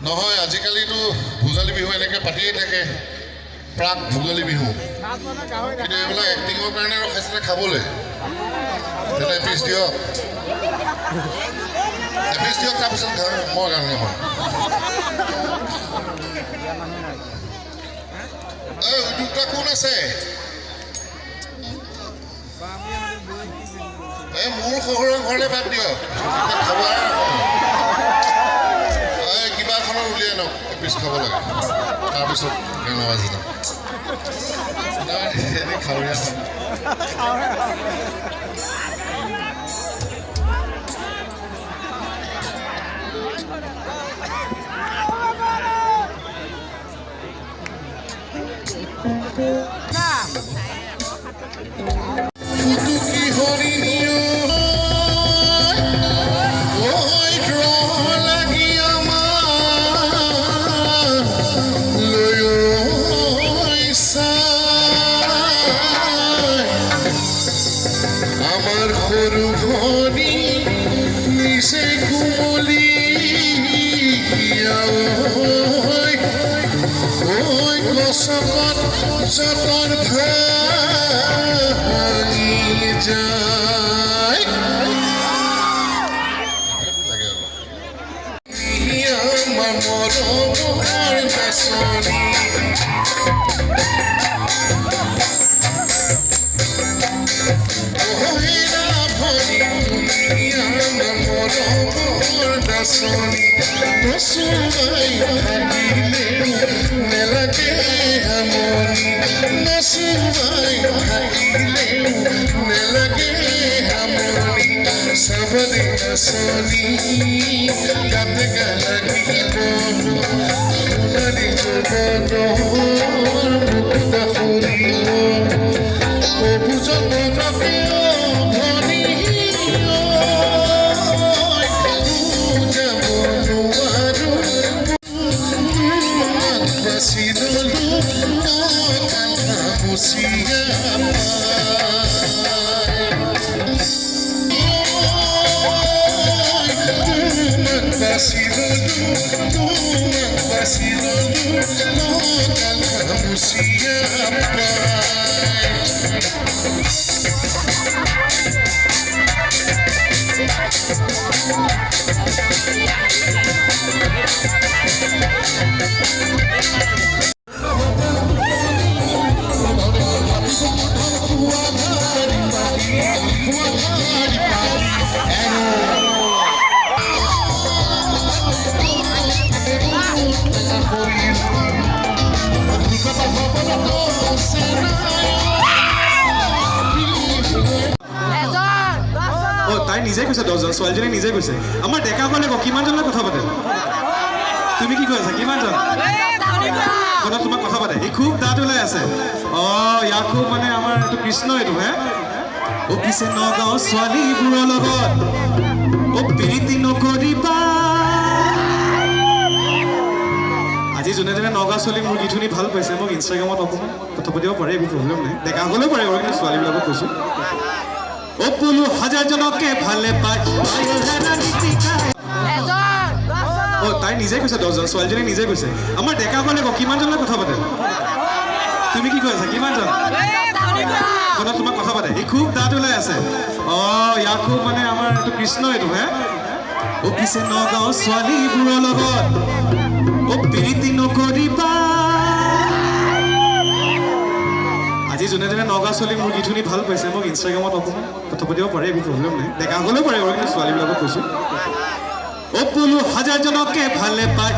নহয় আজিকালিতো ভোগালী বিহু এনেকৈ পাতিয়ে থাকে প্ৰাক ভোগালী বিহু কিন্তু এইবিলাক এক্টিঙৰ কাৰণে ৰখাইছিলে খাবলৈ তেনে এপিচ দিয়ক তাৰপিছত মই গান গাম দুটা কোন আছে এই মোৰ শহুৰৰ ঘৰলৈ বাদ দিয়ক খাব কিবা এখনত উলিয়াই লওক এপিচ খাব লাগে তাৰপিছত গান বাজি যাম এনেই খাৱৰীয়া আমাৰ সৰু ঘনি নিচে কুমলি ওই গছকত যতন ভাঙি যায় আমাৰ মৰমৰ বাচনি নচুবাই হাঁহিলেও নেলাগে আমনি নচুবাই হাঁহিলেও নেলাগে আমনি চাবলে নাচনি গাতে লাগিব সোণালী যৌৱনৰ মুকুতা ফুৰিব অবুজ মনকে তাই নিজে কৈছে 10জন ছোৱালীজনী নিজে কৈছে আমাৰ ডেকাসকলে কিমানজনৰ কথা পাতে তুমি কি কৈছা কিমানজন কথা তোমাক কথা পাতে এই খুব দাঁত ওলাই আছে ইয়াক খুব মানে আমাৰ এইটো কৃষ্ণ এইটো হে পিছে নগাঁও ছোৱালীবোৰৰ লগত প্ৰীতি নকৰিবা আজি যোনে যোনে নগাঁও ছোৱালী মোৰ গীত শুনি ভাল পাইছে মোক ইনষ্টাগ্ৰামত অকণমান কথা পাতিব পাৰে একো প্ৰব্লেম নাই ডেকাসকলেও পাৰে কিন্তু ছোৱালীবিলাকক কৈছোঁ অপুলু হাজাৰজনকে ভালে পায় তাই নিজে কৈছে 10জন ছোৱালীজনী নিজে কৈছে আমাৰ ডেকাসকলে কিমানজনৰ কথা পাতে তুমি কি কৈছা কিমানজন কথা তোমাক কথা পাতে এই খুব দাঁত ওলাই আছে ইয়াক খুব মানে আমাৰ এইটো কৃষ্ণ এইটো হে পিছে নগাঁও ছোৱালীবোৰৰ লগত প্ৰীতি নকৰিবা আজি যোনে যোনে নগাঁও ছোৱালী মোৰ গীত শুনি ভাল পাইছে মোক ইনষ্টাগ্ৰামত অকণমান কথা পাতিব পাৰে একো প্ৰব্লেম নাই ডেকাসকলেও পাৰে কিন্তু ছোৱালীবিলাকক কৈছোঁ অপুলু হাজাৰজনকে ভালে পায়